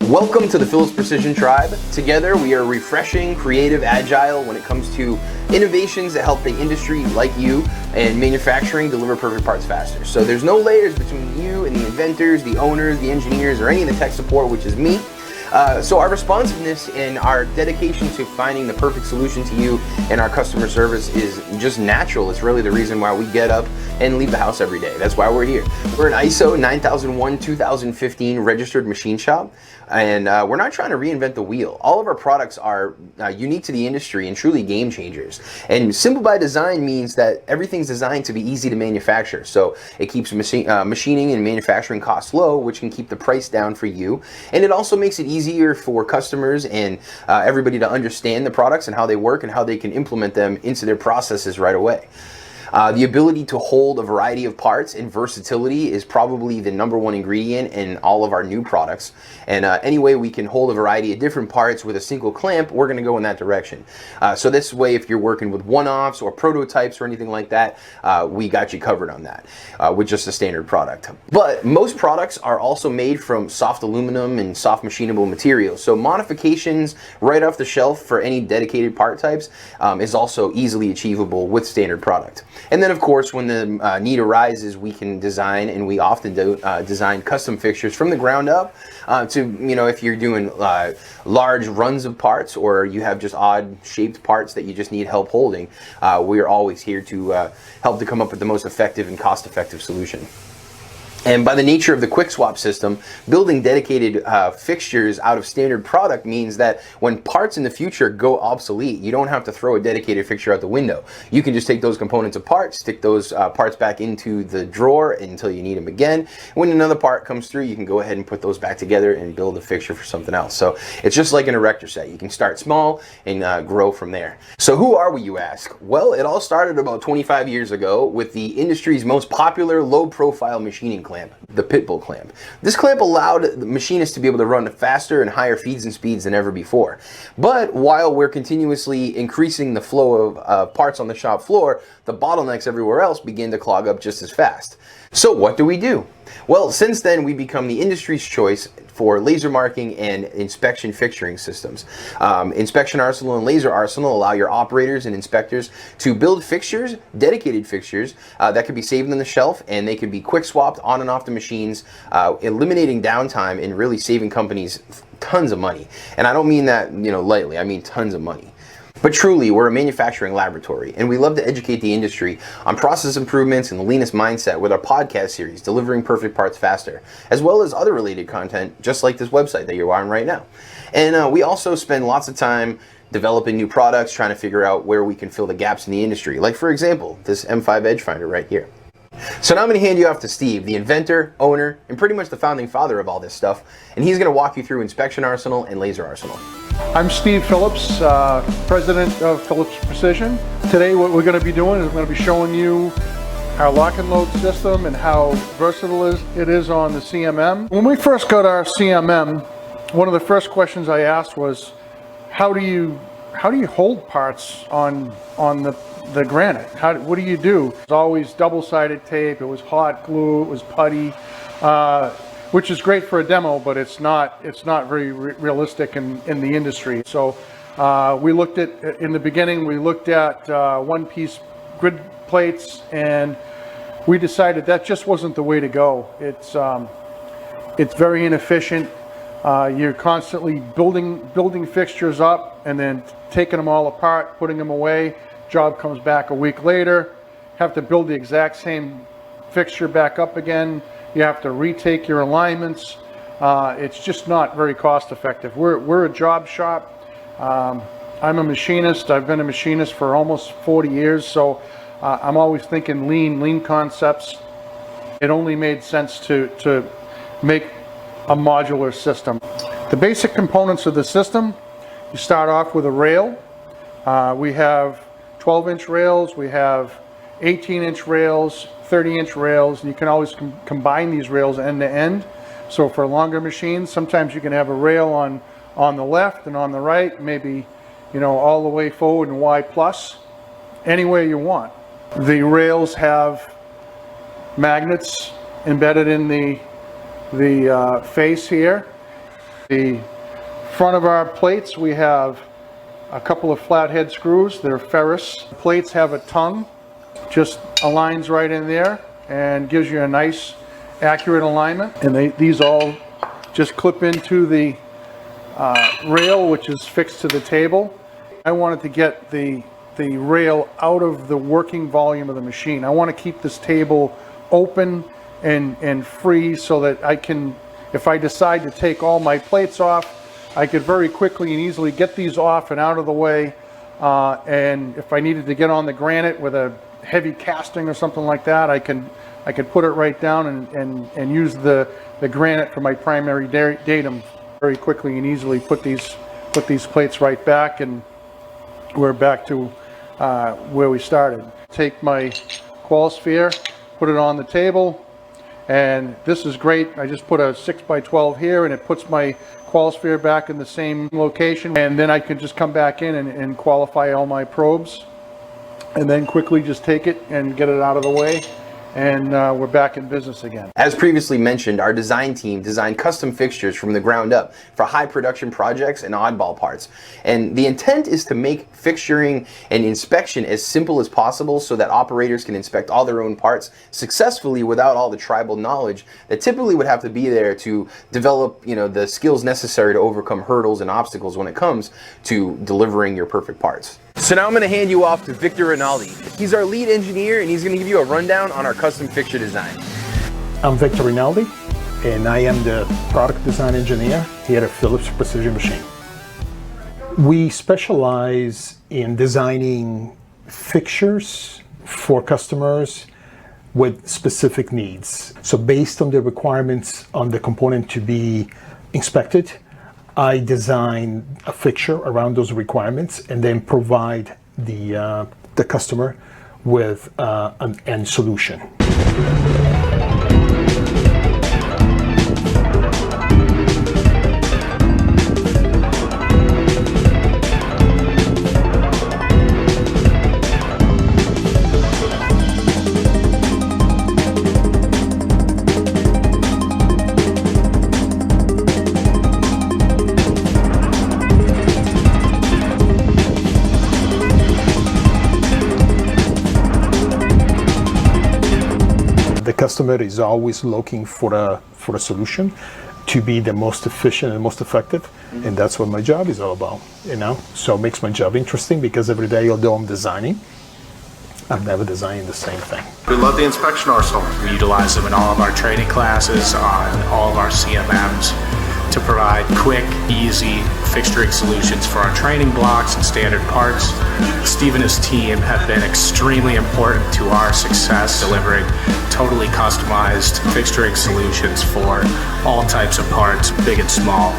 Welcome to the Phillips Precision Tribe. Together we are refreshing, creative, agile when it comes to innovations that help the industry like you and manufacturing deliver perfect parts faster. So there's no layers between you and the inventors, the owners, the engineers, or any of the tech support, which is me. So our responsiveness and our dedication to finding the perfect solution to you and our customer service is just natural. It's really the reason why we get up and leave the house every day. That's why we're here. We're an ISO 9001-2015 registered machine shop, and we're not trying to reinvent the wheel. All of our products are unique to the industry and truly game changers. And simple by design means that everything's designed to be easy to manufacture. So it keeps machining and manufacturing costs low, which can keep the price down for you. And it also makes it easier for customers and everybody to understand the products and how they work and how they can implement them into their processes right away. The ability to hold a variety of parts and versatility is probably the #1 ingredient in all of our new products. And any way we can hold a variety of different parts with a single clamp, we're going to go in that direction. So this way, if you're working with one-offs or prototypes or anything like that, we got you covered on that with just a standard product. But most products are also made from soft aluminum and soft machinable materials. So modifications right off the shelf for any dedicated part types is also easily achievable with standard product. And then, of course, when the need arises, we can design, and we often do design custom fixtures from the ground up to, if you're doing large runs of parts or you have just odd shaped parts that you just need help holding, we're always here to help to come up with the most effective and cost-effective solution. And by the nature of the quick swap system, building dedicated fixtures out of standard product means that when parts in the future go obsolete, you don't have to throw a dedicated fixture out the window. You can just take those components apart, stick those parts back into the drawer until you need them again. When another part comes through, you can go ahead and put those back together and build a fixture for something else. So it's just like an erector set. You can start small and grow from there. So who are we, you ask? Well, it all started about 25 years ago with the industry's most popular low-profile machining clamp, the Pitbull clamp. This clamp allowed the machinists to be able to run faster and higher feeds and speeds than ever before. But while we're continuously increasing the flow of parts on the shop floor, the bottlenecks everywhere else begin to clog up just as fast. So what do? Well, since then, we've become the industry's choice for laser marking and inspection fixturing systems. Inspection Arsenal and Laser Arsenal allow your operators and inspectors to build fixtures, dedicated fixtures, that could be saved on the shelf, and they could be quick swapped on and off the machines, eliminating downtime and really saving companies tons of money. And I don't mean that, lightly, I mean tons of money. But truly, we're a manufacturing laboratory, and we love to educate the industry on process improvements and the leanest mindset with our podcast series, Delivering Perfect Parts Faster, as well as other related content, just like this website that you're on right now. And we also spend lots of time developing new products, trying to figure out where we can fill the gaps in the industry. Like, for example, this M5 Edge Finder right here. So now I'm going to hand you off to Steve, the inventor, owner, and pretty much the founding father of all this stuff, and he's going to walk you through Inspection Arsenal and Laser Arsenal. I'm Steve Phillips, president of Phillips Precision. Today what we're going to be doing is we're going to be showing you our lock and load system and how versatile it is on the CMM. When we first got our CMM, one of the first questions I asked was, how do you hold parts on the granite? What do you do? It was always double-sided tape, it was hot glue, it was putty, which is great for a demo, but it's not very realistic in the industry. So we looked at, in the beginning, we looked at one-piece grid plates, and we decided that just wasn't the way to go. It's very inefficient. You're constantly building fixtures up and then taking them all apart, putting them away. Job comes back a week later, have to build the exact same fixture back up again. You have to retake your alignments. It's just not very cost effective. We're a job shop. I'm a machinist. I've been a machinist for almost 40 years, so I'm always thinking lean concepts. It only made sense to make a modular system. The basic components of the system, you start off with a rail. We have 12-inch rails, we have 18-inch rails, 30-inch rails, and you can always combine these rails end to end. So for longer machines, sometimes you can have a rail on the left and on the right, maybe all the way forward and Y plus, any way you want. The rails have magnets embedded in the face here. The front of our plates, we have a couple of flathead screws. They're ferrous. The plates have a tongue, just aligns right in there and gives you a nice accurate alignment. And these all just clip into the rail, which is fixed to the table. I wanted to get the rail out of the working volume of the machine. I want to keep this table open and free so that I can, if I decide to take all my plates off, I could very quickly and easily get these off and out of the way. And if I needed to get on the granite with a heavy casting or something like that, I could put it right down and use the granite for my primary datum very quickly and easily. Put these plates right back, and we're back to where we started. Take my qual sphere, put it on the table, and this is great. I just put a 6x12 here, and it puts my qual sphere back in the same location, and then I can just come back in and qualify all my probes, and then quickly just take it and get it out of the way, and we're back in business again. As previously mentioned, our design team designed custom fixtures from the ground up for high production projects and oddball parts. And the intent is to make fixturing and inspection as simple as possible so that operators can inspect all their own parts successfully without all the tribal knowledge that typically would have to be there to develop, the skills necessary to overcome hurdles and obstacles when it comes to delivering your perfect parts. So now I'm going to hand you off to Victor Rinaldi. He's our lead engineer, and he's going to give you a rundown on our custom fixture design. I'm Victor Rinaldi, and I am the product design engineer here at Phillips Precision Machine. We specialize in designing fixtures for customers with specific needs. So based on the requirements on the component to be inspected, I design a fixture around those requirements and then provide the customer with an end solution. The customer is always looking for a solution to be the most efficient and most effective, and that's what my job is all about, So it makes my job interesting because every day, although I'm designing, I'm never designing the same thing. We love the inspection arsenal. We utilize them in all of our training classes, on all of our CMMs, to provide quick, easy fixturing solutions for our training blocks and standard parts. Steve and his team have been extremely important to our success, delivering totally customized fixturing solutions for all types of parts, big and small.